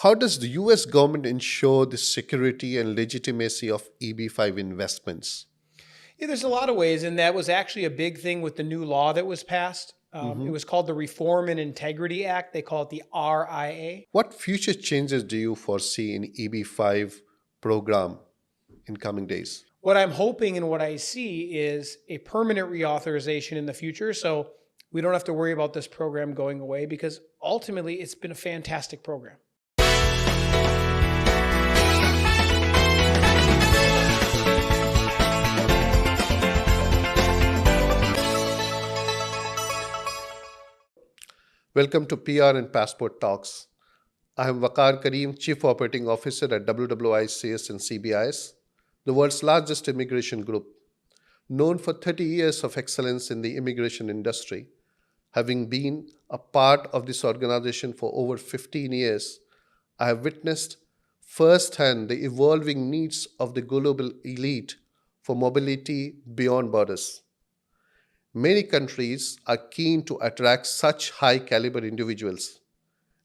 How does the US government ensure the security and legitimacy of EB5 investments? Yeah, there's a lot of ways, and that was actually a big thing with the new law that was passed. It was called the Reform and Integrity Act. They call it the RIA. What future changes do you foresee in EB5 program in coming days? What I'm hoping and what I see is a permanent reauthorization in the future. So we don't have to worry about this program going away because ultimately it's been a fantastic program. Welcome to PR and Passport Talks. I am Waquar Karim, Chief Operating Officer at WWICS and CBIS, the world's largest immigration group. Known for 30 years of excellence in the immigration industry, having been a part of this organization for over 15 years, I have witnessed firsthand the evolving needs of the global elite for mobility beyond borders. Many countries are keen to attract such high-caliber individuals.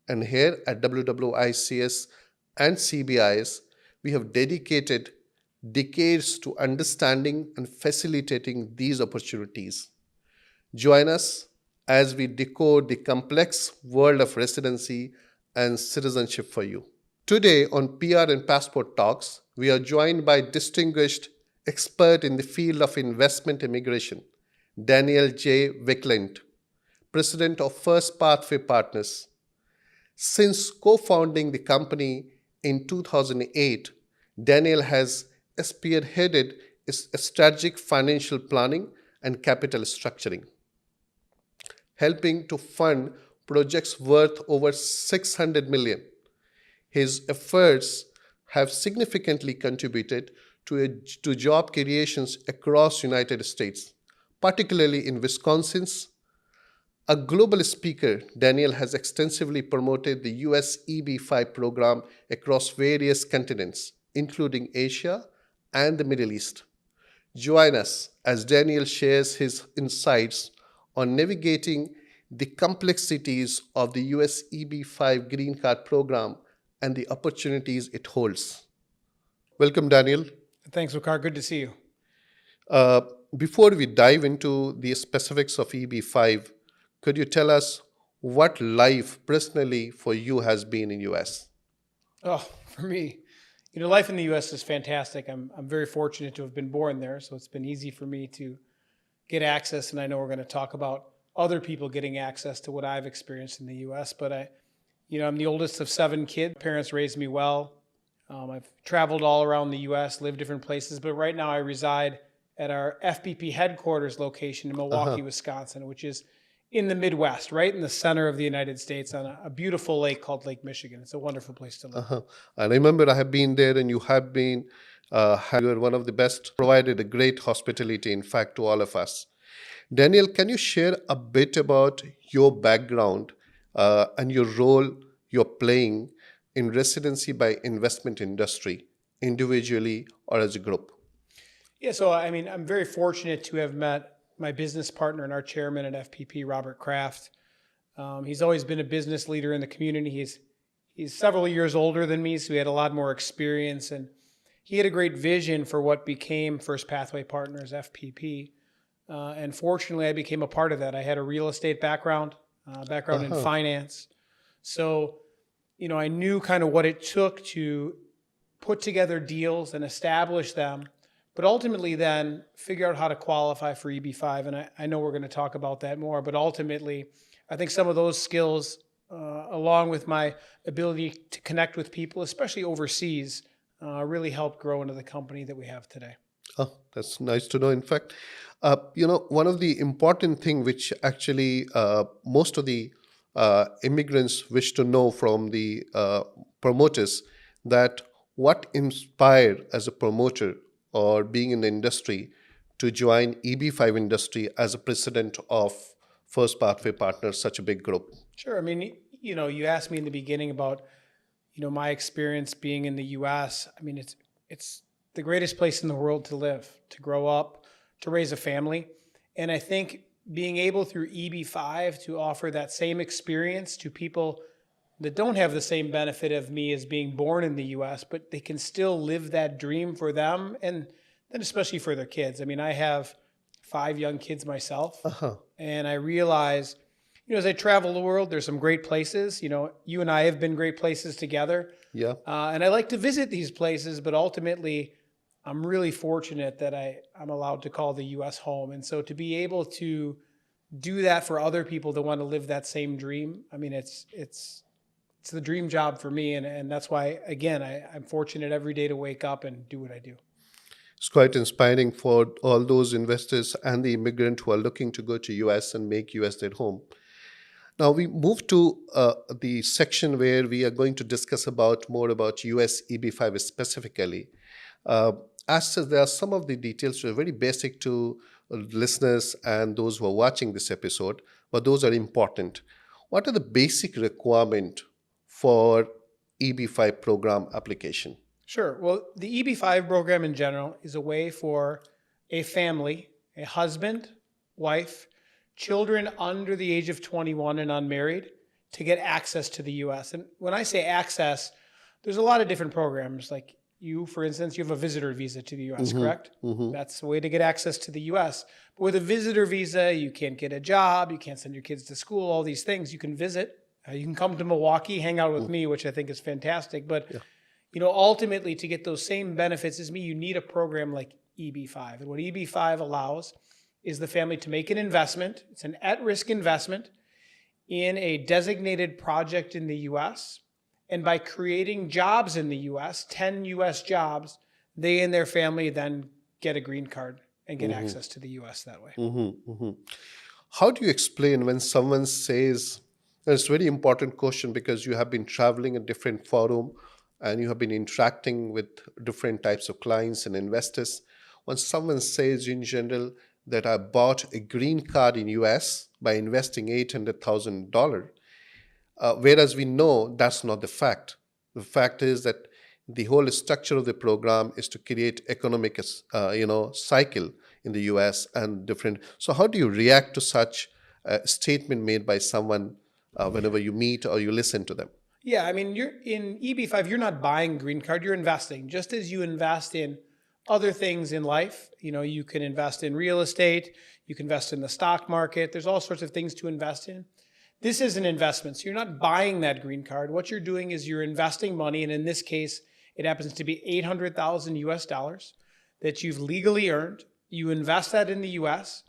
And here at WWICS and CBIS, we have dedicated decades to understanding and facilitating these opportunities. Join us as we decode the complex world of residency and citizenship for you. Today on PR and Passport Talks, we are joined by distinguished expert in the field of investment immigration, Daniel J. Wycklendt, President of First Pathway Partners. Since co-founding the company in 2008, Daniel has spearheaded its strategic financial planning and capital structuring, helping to fund projects worth over $600 million. His efforts have significantly contributed to job creations across the United States, particularly in Wisconsin. A global speaker, Daniel has extensively promoted the US EB5 program across various continents, including Asia and the Middle East. Join us as Daniel shares his insights on navigating the complexities of the US EB5 Green Card program and the opportunities it holds. Welcome, Daniel. Thanks, Waquar. Good to see you. Before we dive into the specifics of EB5, could you tell us what life personally for you has been in US? Oh, for me, life in the U.S. is fantastic. I'm very fortunate to have been born there, so it's been easy for me to get access. And I know we're going to talk about other people getting access to what I've experienced in the U.S. But I'm the oldest of 7 kids. Parents raised me well. I've traveled all around the U.S., lived different places, but right now I reside at our FPP headquarters location in Milwaukee, Wisconsin, which is in the Midwest, right in the center of the United States on a beautiful lake called Lake Michigan. It's a wonderful place to live. I remember I have been there and you have been, you are one of the best, provided a great hospitality, in fact, to all of us. Daniel, can you share a bit about your background and your role you're playing in residency by investment industry, individually or as a group? Yeah, so I'm very fortunate to have met my business partner and our chairman at FPP, Robert Kraft. He's always been a business leader in the community. He's several years older than me, so he had a lot more experience, and he had a great vision for what became First Pathway Partners, FPP. And fortunately, I became a part of that. I had a real estate background in finance. So, I knew kind of what it took to put together deals and establish them, but ultimately then figure out how to qualify for EB5. And I know we're going to talk about that more, but ultimately, I think some of those skills, along with my ability to connect with people, especially overseas, really helped grow into the company that we have today. Oh, that's nice to know. In fact, one of the important things which actually most of the immigrants wish to know from the promoters, that what inspired as a promoter or being in the industry to join EB5 industry as a president of First Pathway Partners, such a big group? Sure. You asked me in the beginning about, my experience being in the U.S. It's the greatest place in the world to live, to grow up, to raise a family. And I think being able through EB5 to offer that same experience to people that don't have the same benefit of me as being born in the US, but they can still live that dream for them and then especially for their kids. I mean, I have 5 young kids myself, and I realize, as I travel the world, there's some great places. You and I have been great places together. Yeah. And I like to visit these places, but ultimately, I'm really fortunate that I'm allowed to call the US home. And so to be able to do that for other people that want to live that same dream, I mean, it's the dream job for me. And that's why, again, I'm fortunate every day to wake up and do what I do. It's quite inspiring for all those investors and the immigrant who are looking to go to US and make US their home. Now we move to the section where we are going to discuss more about US EB5 specifically. As such, there are some of the details which are very basic to listeners and those who are watching this episode, but those are important. What are the basic requirements for EB5 program application? Sure. Well, the EB5 program in general is a way for a family, a husband, wife, children under the age of 21 and unmarried to get access to the U.S. And when I say access, there's a lot of different programs. Like you, for instance, you have a visitor visa to the U.S., correct? That's the way to get access to the U.S. But with a visitor visa, you can't get a job, you can't send your kids to school, all these things. You can visit. You can come to Milwaukee, hang out with me, which I think is fantastic. But ultimately, to get those same benefits as me, you need a program like EB5. And what EB5 allows is the family to make an investment. It's an at-risk investment in a designated project in the U.S. And by creating jobs in the U.S., 10 U.S. jobs, they and their family then get a green card and get access to the U.S. that way. How do you explain when someone says, and it's a very important question because you have been traveling in different forum and you have been interacting with different types of clients and investors. When someone says in general that I bought a green card in US by investing $800,000, whereas we know that's not the fact. The fact is that the whole structure of the program is to create economic, cycle in the US and different. So how do you react to such a statement made by someone whenever you meet or you listen to them? Yeah, I mean, you're in EB5, you're not buying green card, you're investing. Just as you invest in other things in life, you can invest in real estate, you can invest in the stock market, there's all sorts of things to invest in. This is an investment, so you're not buying that green card. What you're doing is you're investing money, and in this case, it happens to be $800,000 US dollars that you've legally earned. You invest that in the US,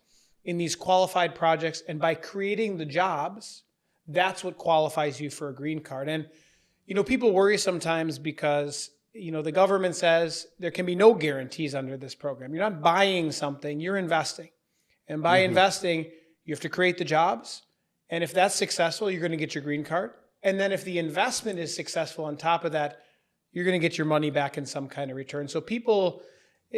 in these qualified projects, and by creating the jobs, that's what qualifies you for a green card. And, people worry sometimes because, the government says there can be no guarantees under this program. You're not buying something, you're investing. And by investing, you have to create the jobs. And if that's successful, you're going to get your green card. And then if the investment is successful on top of that, you're going to get your money back in some kind of return. So people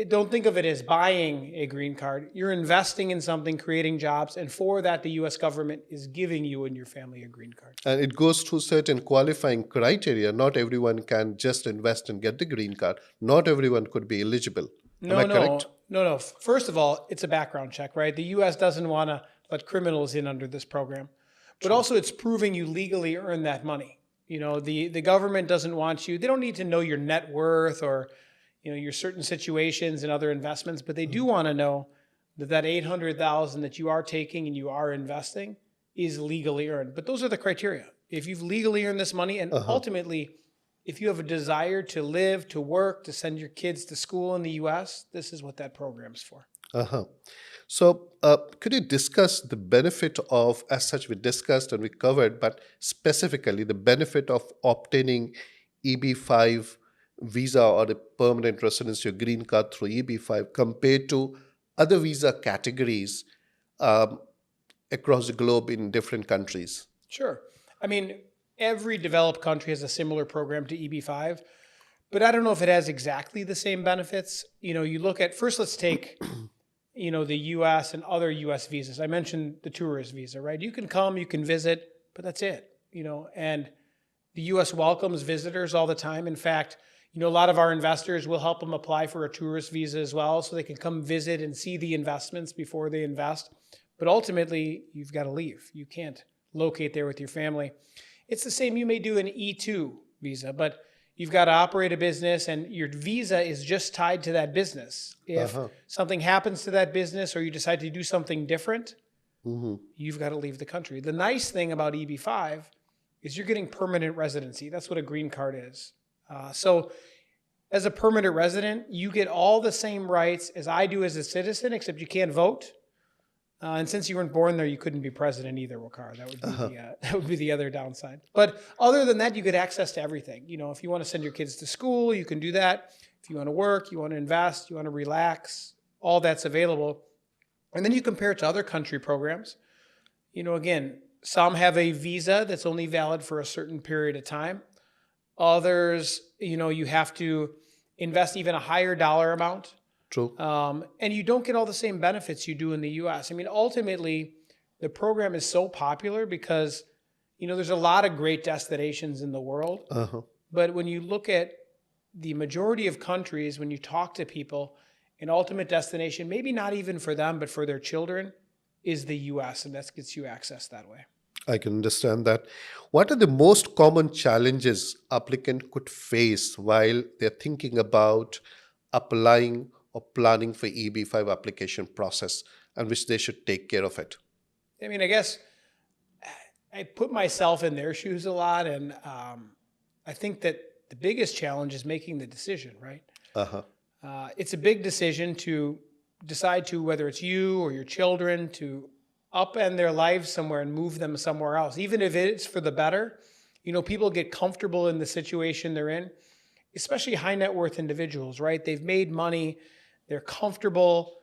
don't think of it as buying a green card. You're investing in something, creating jobs, and for that, the U.S. government is giving you and your family a green card. And it goes through certain qualifying criteria. Not everyone can just invest and get the green card. Not everyone could be eligible. Am I correct? No. First of all, it's a background check, right? The U.S. doesn't want to let criminals in under this program. But also it's proving you legally earn that money. The government doesn't want you. They don't need to know your net worth or your certain situations and other investments, but they do want to know that $800,000 that you are taking and you are investing is legally earned. But those are the criteria. If you've legally earned this money, and ultimately, if you have a desire to live, to work, to send your kids to school in the U.S., this is what that program's for. So could you discuss the benefit of, as such we discussed and we covered, but specifically the benefit of obtaining EB5 visa or a permanent residency or green card through EB5 compared to other visa categories across the globe in different countries? Sure. I mean, every developed country has a similar program to EB5, but I don't know if it has exactly the same benefits. You look at, first let's take, the U.S. and other U.S. visas. I mentioned the tourist visa, right? You can come, you can visit, but that's it, and the U.S. welcomes visitors all the time. In fact, a lot of our investors will help them apply for a tourist visa as well so they can come visit and see the investments before they invest. But ultimately, you've got to leave. You can't locate there with your family. It's the same. You may do an E2 visa, but you've got to operate a business and your visa is just tied to that business. If something happens to that business or you decide to do something different, you've got to leave the country. The nice thing about EB5 is you're getting permanent residency. That's what a green card is. So as a permanent resident, you get all the same rights as I do as a citizen, except you can't vote. And since you weren't born there, you couldn't be president either, Waquar. That would be that would be the other downside. But other than that, you get access to everything. You know, if you want to send your kids to school, you can do that. If you want to work, you want to invest, you want to relax, all that's available. And then you compare it to other country programs. You know, again, some have a visa that's only valid for a certain period of time. Others, you know, you have to invest even a higher dollar amount. True. And you don't get all the same benefits you do in the US. I mean, ultimately, the program is so popular because, you know, there's a lot of great destinations in the world. But when you look at the majority of countries, when you talk to people, an ultimate destination, maybe not even for them, but for their children, is the US. And that gets you access that way. I can understand that. What are the most common challenges applicant could face while they're thinking about applying or planning for EB5 application process and which they should take care of it? I mean, I guess I put myself in their shoes a lot. And I think that the biggest challenge is making the decision, right? It's a big decision to decide to whether it's you or your children to upend their lives somewhere and move them somewhere else, even if it's for the better. You know, people get comfortable in the situation they're in, especially high net worth individuals, right? They've made money, they're comfortable.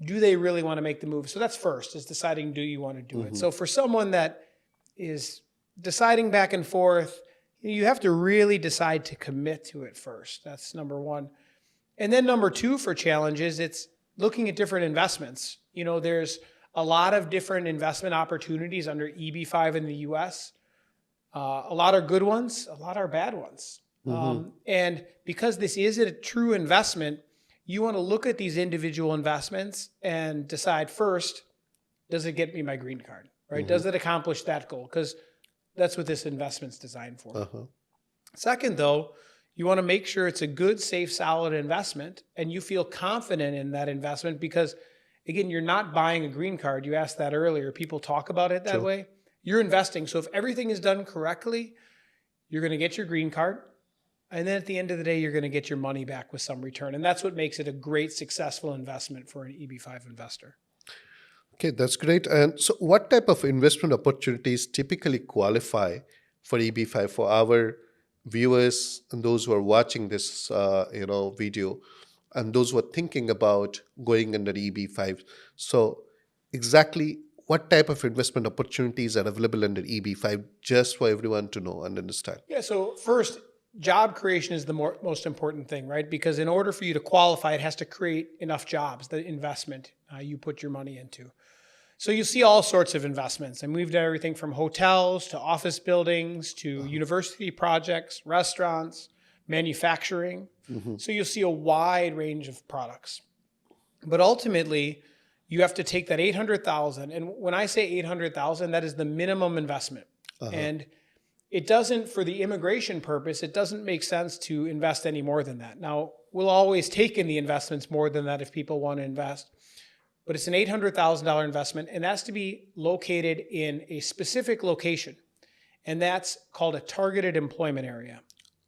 Do they really want to make the move? So that's first, is deciding, do you want to do it? So for someone that is deciding back and forth, you have to really decide to commit to it first. That's number one. And then number two for challenges, it's looking at different investments. You know, there's a lot of different investment opportunities under EB5 in the US. A lot are good ones, a lot are bad ones. And because this is a true investment, you want to look at these individual investments and decide first, does it get me my green card, right? Does it accomplish that goal? Because that's what this investment's designed for. Second, though, you want to make sure it's a good, safe, solid investment and you feel confident in that investment because, again, you're not buying a green card. You asked that earlier. People talk about it that way. You're investing. So if everything is done correctly, you're going to get your green card. And then at the end of the day, you're going to get your money back with some return. And that's what makes it a great, successful investment for an EB5 investor. Okay, that's great. And so what type of investment opportunities typically qualify for EB5 for our viewers and those who are watching this video and those who are thinking about going under EB5? So exactly what type of investment opportunities are available under EB5, just for everyone to know and understand? Yeah, so first, job creation is the most important thing, right? Because in order for you to qualify, it has to create enough jobs, the investment you put your money into. So you see all sorts of investments. And we've done everything from hotels to office buildings to university projects, restaurants, manufacturing. So you'll see a wide range of products. But ultimately, you have to take that $800,000. And when I say $800,000, that is the minimum investment. And it doesn't, for the immigration purpose, it doesn't make sense to invest any more than that. Now, we'll always take in the investments more than that if people want to invest. But it's an $800,000 investment, and that's to be located in a specific location. And that's called a targeted employment area.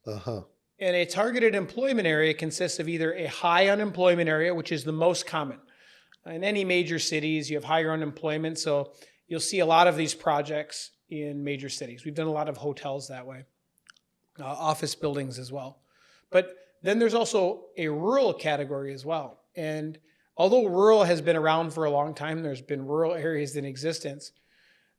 And a targeted employment area consists of either a high unemployment area, which is the most common. In any major cities, you have higher unemployment. So you'll see a lot of these projects in major cities. We've done a lot of hotels that way, office buildings as well. But then there's also a rural category as well. And although rural has been around for a long time, there's been rural areas in existence,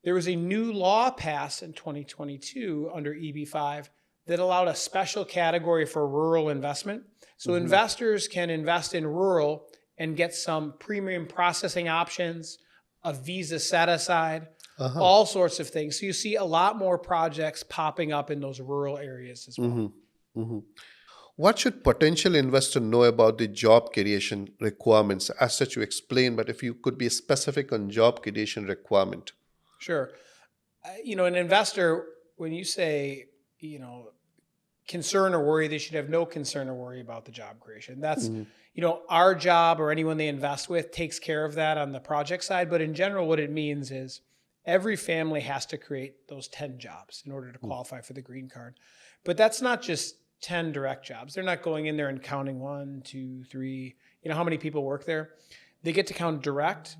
there was a new law passed in 2022 under EB5 that allowed a special category for rural investment. So investors can invest in rural and get some premium processing options, a visa set aside, all sorts of things. So you see a lot more projects popping up in those rural areas as well. What should potential investor know about the job creation requirements? As such, you explained, but if you could be specific on job creation requirement. Sure. You know, an investor, when you say, concern or worry, they should have no concern or worry about the job creation. That's, our job or anyone they invest with takes care of that on the project side. But in general, what it means is every family has to create those 10 jobs in order to qualify for the green card. But that's not just 10 direct jobs. They're not going in there and counting 1, 2, 3, how many people work there. They get to count direct,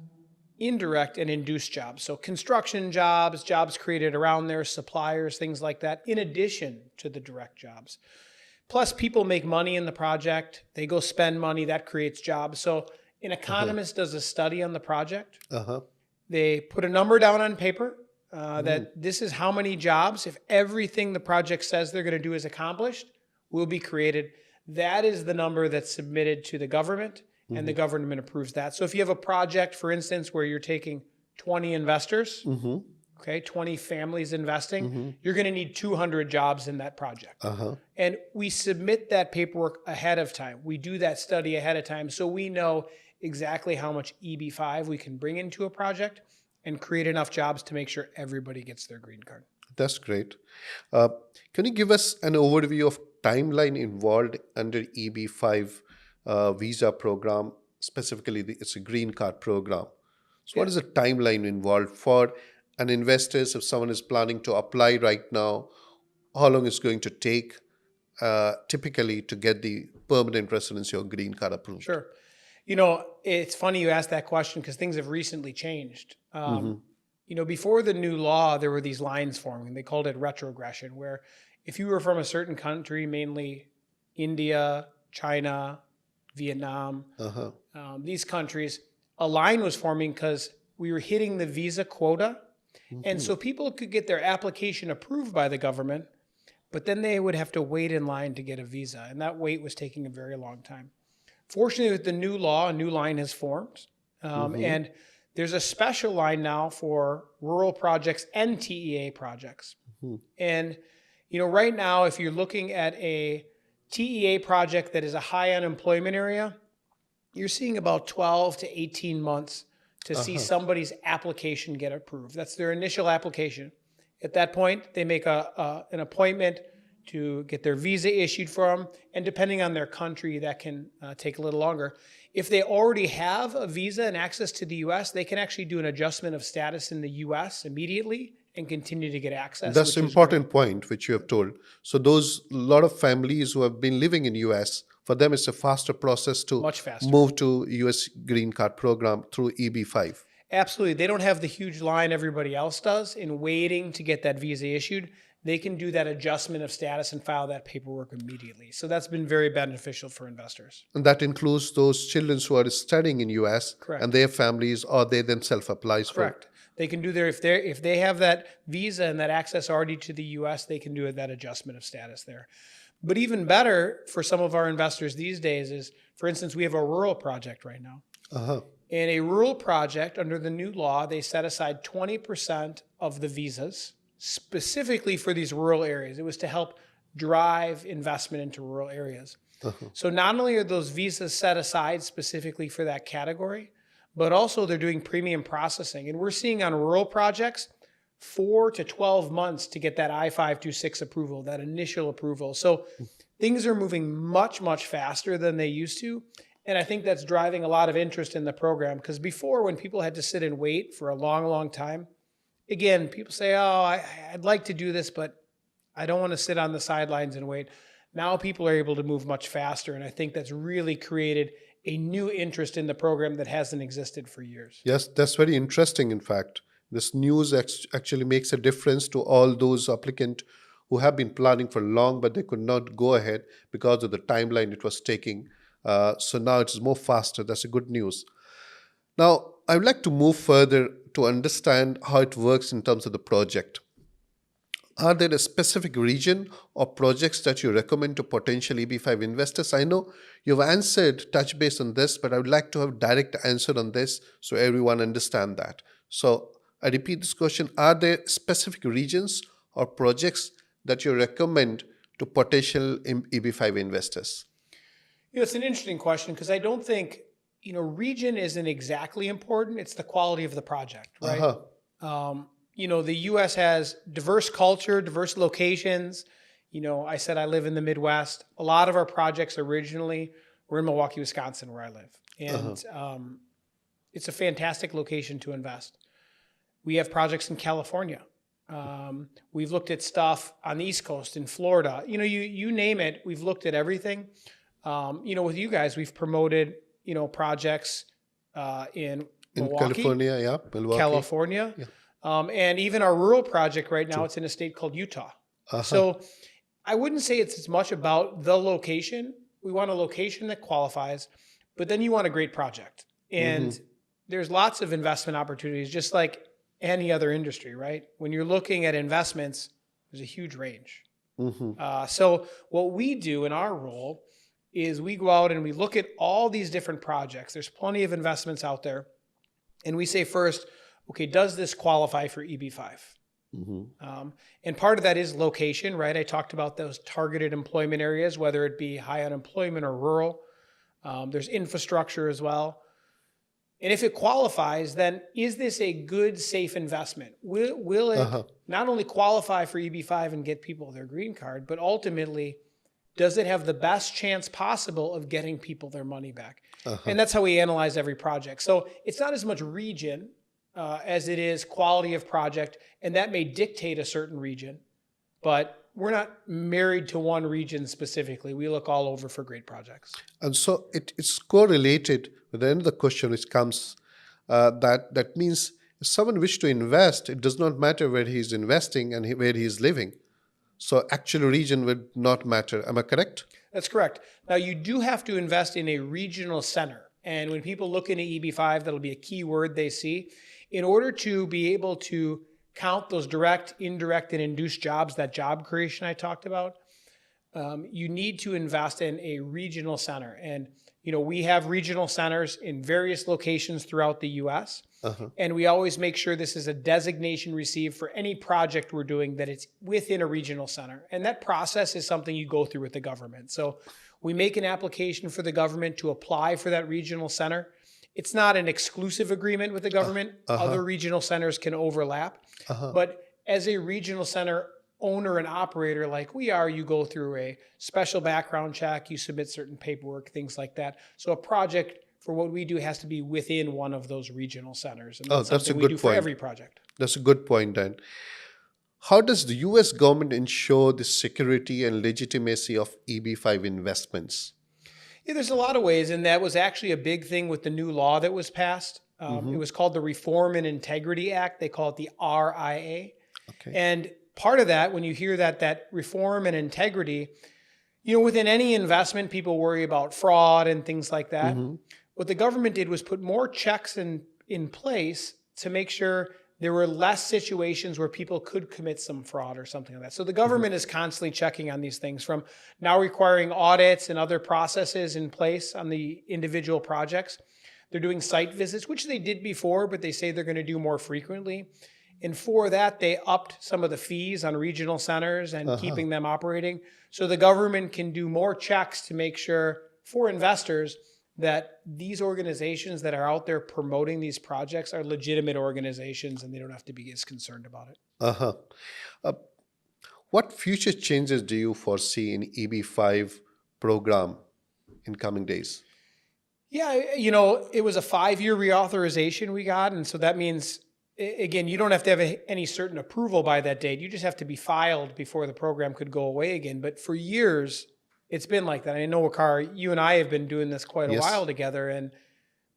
indirect, and induced jobs. So construction jobs, jobs created around there, suppliers, things like that, in addition to the direct jobs. Plus, people make money in the project. They go spend money. That creates jobs. So an economist does a study on the project. They put a number down on paper that this is how many jobs, if everything the project says they're going to do is accomplished, will be created. That is the number that's submitted to the government, and the government approves that. So if you have a project, for instance, where you're taking 20 investors, 20 families investing, you're going to need 200 jobs in that project. And we submit that paperwork ahead of time. We do that study ahead of time so we know exactly how much EB5 we can bring into a project and create enough jobs to make sure everybody gets their green card. That's great. Can you give us an overview of timeline involved under EB5 Visa program? Specifically, it's a green card program. So what is the timeline involved for an investor if someone is planning to apply right now? How long is it going to take typically to get the permanent residency or green card approved? Sure. It's funny you asked that question because things have recently changed. Before the new law, there were these lines forming. They called it retrogression, where if you were from a certain country, mainly India, China, Vietnam, these countries, a line was forming because we were hitting the visa quota. And so people could get their application approved by the government, but then they would have to wait in line to get a visa. And that wait was taking a very long time. Fortunately, with the new law, a new line has formed. And there's a special line now for rural projects and TEA projects. And, right now, if you're looking at a TEA project that is a high unemployment area, you're seeing about 12 to 18 months to see somebody's application get approved. That's their initial application. At that point, they make an appointment to get their visa issued for them. And depending on their country, that can take a little longer. If they already have a visa and access to the U.S., they can actually do an adjustment of status in the U.S. immediately and continue to get access. That's an important point which you have told. So a lot of families who have been living in U.S., for them it's a faster process to move to U.S. green card program through EB5. Absolutely. They don't have the huge line everybody else does in waiting to get that visa issued. They can do that adjustment of status and file that paperwork immediately. So that's been very beneficial for investors. And that includes those children who are studying in U.S. and their families, or they themselves apply for. Correct. They can do if they have that visa and that access already to the U.S., they can do that adjustment of status there. But even better for some of our investors these days is, for instance, we have a rural project right now. In a rural project, under the new law, they set aside 20% of the visas specifically for these rural areas. It was to help drive investment into rural areas. So not only are those visas set aside specifically for that category, but also they're doing premium processing. And we're seeing on rural projects 4 to 12 months to get that I-526 approval, that initial approval. So things are moving much, much faster than they used to. And I think that's driving a lot of interest in the program, because before, when people had to sit and wait for a long, long time, again, people say, I'd like to do this, but I don't want to sit on the sidelines and wait. Now people are able to move much faster. And I think that's really created a new interest in the program that hasn't existed for years. Yes, that's very interesting, in fact. This news actually makes a difference to all those applicants who have been planning for long, but they could not go ahead because of the timeline it was taking. So now it's more faster. That's a good news. Now, I would like to move further to understand how it works in terms of the project. Are there a specific region or projects that you recommend to potential EB5 investors? I know you've touch base on this, but I would like to have direct answer on this so everyone understand that. So I repeat this question. Are there specific regions or projects that you recommend to potential EB5 investors? It's an interesting question, because I don't think, region isn't exactly important. It's the quality of the project, right? the U.S. has diverse culture, diverse locations. I said I live in the Midwest. A lot of our projects originally were in Milwaukee, Wisconsin, where I live. And it's a fantastic location to invest. We have projects in California. We've looked at stuff on the East Coast, in Florida. You name it, we've looked at everything. With you guys, we've promoted, projects in Milwaukee, Milwaukee. California. Yeah. And even our rural project right now, it's in a state called Utah. So I wouldn't say it's as much about the location. We want a location that qualifies, but then you want a great project. And there's lots of investment opportunities, just like any other industry, right? When you're looking at investments, there's a huge range. So what we do in our role is we go out and we look at all these different projects. There's plenty of investments out there. And we say first, okay, does this qualify for EB5? And part of that is location, right? I talked about those targeted employment areas, whether it be high unemployment or rural. There's infrastructure as well. And if it qualifies, then is this a good, safe investment? Will it not only qualify for EB5 and get people their green card, but ultimately, does it have the best chance possible of getting people their money back? And that's how we analyze every project. So it's not as much region as it is quality of project, and that may dictate a certain region, but we're not married to one region specifically. We look all over for great projects. And so it's correlated with the end of the question, which comes that means if someone wishes to invest, it does not matter where he's investing and where he's living. So actual region would not matter. Am I correct? That's correct. Now, you do have to invest in a regional center. And when people look into EB5, that'll be a key word they see. In order to be able to count those direct, indirect, and induced jobs, that job creation I talked about, you need to invest in a regional center. And, we have regional centers in various locations throughout the U.S. And we always make sure this is a designation received for any project we're doing, that it's within a regional center. And that process is something you go through with the government. So we make an application for the government to apply for that regional center. It's not an exclusive agreement with the government. Other regional centers can overlap. But as a regional center owner and operator like we are, you go through a special background check, you submit certain paperwork, things like that. So a project for what we do has to be within one of those regional centers. And that's something we do for every project. That's a good point, Dan. How does the U.S. government ensure the security and legitimacy of EB5 investments? Yeah, there's a lot of ways, and that was actually a big thing with the new law that was passed. It was called the Reform and Integrity Act. They call it the RIA. And part of that, when you hear that reform and integrity, within any investment, people worry about fraud and things like that. What the government did was put more checks in place to make sure there were less situations where people could commit some fraud or something like that. So the government is constantly checking on these things, from now requiring audits and other processes in place on the individual projects. They're doing site visits, which they did before, but they say they're going to do more frequently. And for that, they upped some of the fees on regional centers and keeping them operating. So the government can do more checks to make sure for investors that these organizations that are out there promoting these projects are legitimate organizations and they don't have to be as concerned about it. What future changes do you foresee in EB5 program in coming days? Yeah, it was a 5-year reauthorization we got. And so that means, again, you don't have to have any certain approval by that date. You just have to be filed before the program could go away again. But for years, it's been like that. I know, Waquar, you and I have been doing this quite a while together, and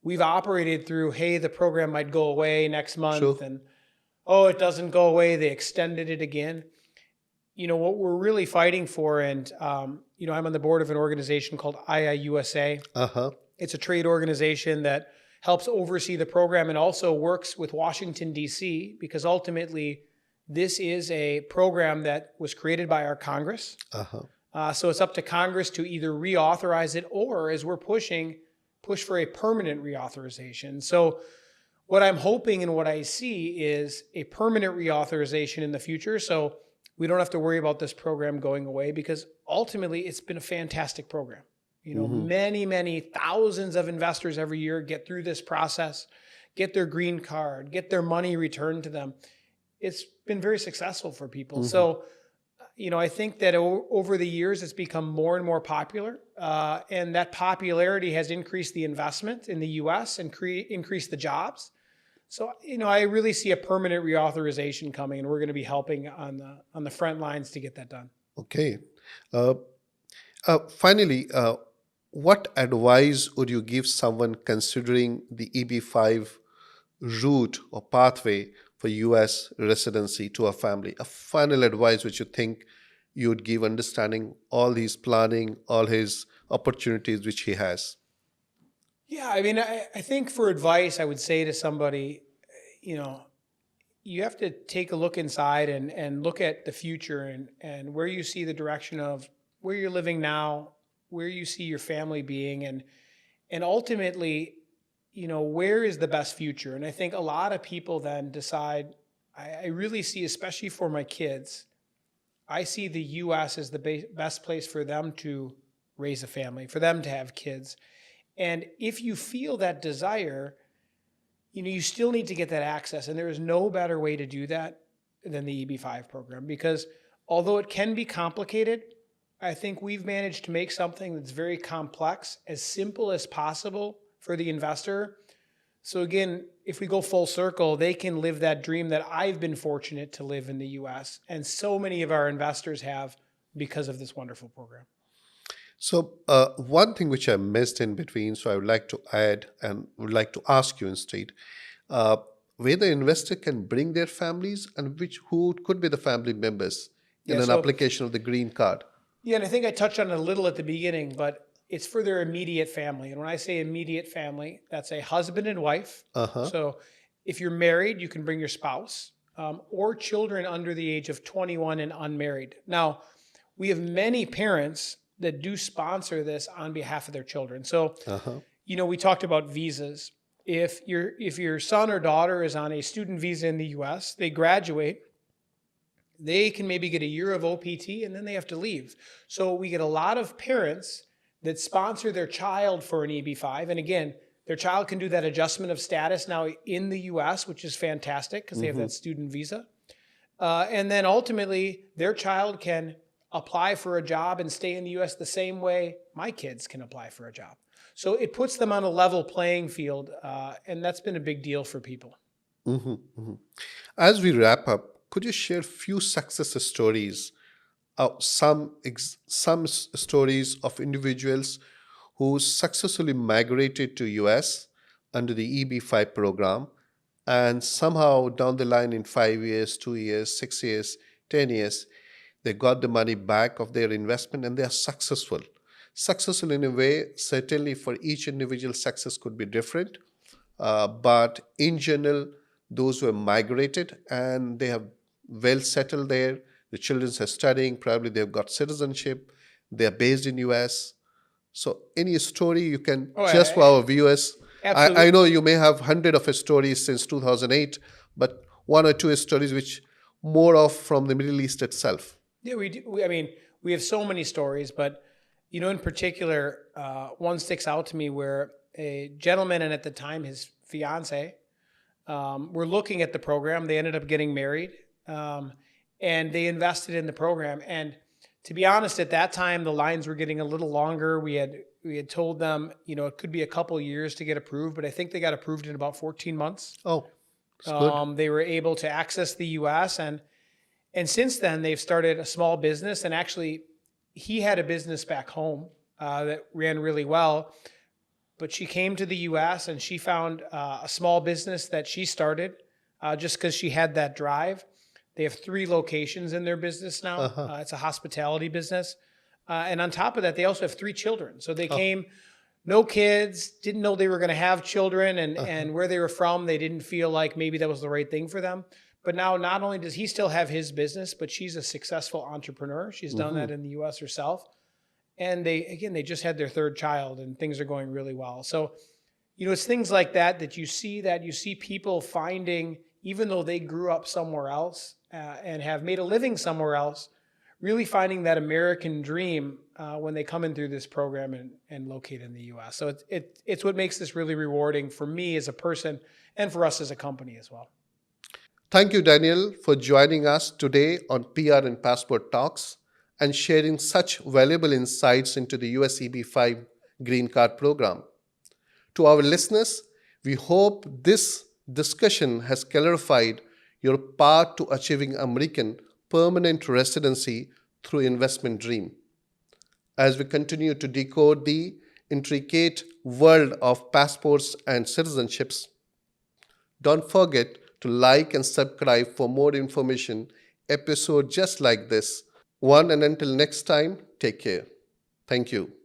we've operated through, hey, the program might go away next month, and, oh, it doesn't go away. They extended it again. What we're really fighting for, and, I'm on the board of an organization called IIUSA. It's a trade organization that helps oversee the program and also works with Washington, D.C., because ultimately this is a program that was created by our Congress. So it's up to Congress to either reauthorize it or, as we're push for a permanent reauthorization. So what I'm hoping and what I see is a permanent reauthorization in the future. So we don't have to worry about this program going away, because ultimately it's been a fantastic program. Many, many thousands of investors every year get through this process, get their green card, get their money returned to them. it's been very successful for people. So, I think that over the years, it's become more and more popular. And that popularity has increased the investment in the US and increased the jobs. So, I really see a permanent reauthorization coming, and we're going to be helping on the front lines to get that done. Okay. Uh, Finally, what advice would you give someone considering the EB5 route or pathway for US residency to a family? A final advice which you think you would give, understanding all his planning, all his opportunities which he has. Yeah, I mean, I think for advice, I would say to somebody, you know, you have to take a look inside and look at the future and where you see the direction of where you're living now, where you see your family being, and ultimately, where is the best future? And I think a lot of people then decide, I really see, especially for my kids, I see the US as the best place for them to raise a family, for them to have kids. And if you feel that desire, you still need to get that access. And there is no better way to do that than the EB5 program, because although it can be complicated, I think we've managed to make something that's very complex as simple as possible for the investor. So again, if we go full circle, they can live that dream that I've been fortunate to live in the US, and so many of our investors have because of this wonderful program. So, one thing which I missed in between, so I would like to add and would like to ask you instead, uh, where the investor can bring their families and who could be the family members in Yeah, an so application of the green card. yeah, and I think I touched on it a little at the beginning, but it's for their immediate family. And when I say immediate family, that's a husband and wife. Uh-huh. So if you're married, you can bring your spouse, or children under the age of 21 and unmarried. Now, we have many parents that do sponsor this on behalf of their children. So, Uh-huh. we talked about visas. If your son or daughter is on a student visa in the US, they graduate, they can maybe get a year of OPT and then they have to leave. So we get a lot of parents that sponsor their child for an EB5. And again, their child can do that adjustment of status now in the US, which is fantastic because they have that student visa. And then ultimately, their child can apply for a job and stay in the US the same way my kids can apply for a job. So it puts them on a level playing field, and that's been a big deal for people. As we wrap up, could you share few success stories, some stories of individuals who successfully migrated to US under the EB5 program, and somehow down the line in 5 years, 2 years, 6 years, 10 years, they got the money back of their investment and they are successful. Successful in a way, certainly for each individual, success could be different. But in general, those who have migrated and they have well settled there, the children are studying, probably they've got citizenship, they are based in US. So any story you can, Oh, just for our viewers, absolutely. I know you may have hundred of stories since 2008, but one or two stories which more of from the Middle East itself. Yeah, we do. I mean, we have so many stories, but in particular, one sticks out to me where a gentleman and at the time his fiance were looking at the program. They ended up getting married, and they invested in the program. And to be honest, at that time the lines were getting a little longer. We had told them, it could be a couple years to get approved, but I think they got approved in about 14 months. Oh, it's good. They were able to access the U.S. and since then they've started a small business. And actually, he had a business back home that ran really well, but she came to the U.S. and she found a small business that she started just because she had that drive. They have 3 locations in their business now. It's a hospitality business. And on top of that, they also have 3 children. So they came, no kids, didn't know they were going to have children, and where they were from, they didn't feel like maybe that was the right thing for them. But now not only does he still have his business, but she's a successful entrepreneur. She's done that in the US herself. And they just had their 3rd child and things are going really well. So, it's things like that you see people finding, even though they grew up somewhere else and have made a living somewhere else, really finding that American dream when they come in through this program and locate in the US. So it's what makes this really rewarding for me as a person and for us as a company as well. Thank you, Daniel, for joining us today on PR and Passport Talks and sharing such valuable insights into the US EB5 Green Card Program. To our listeners, we hope this discussion has clarified your path to achieving American permanent residency through investment dream. As we continue to decode the intricate world of passports and citizenships, don't forget to like and subscribe for more information, episode just like this. And until next time, take care. Thank you.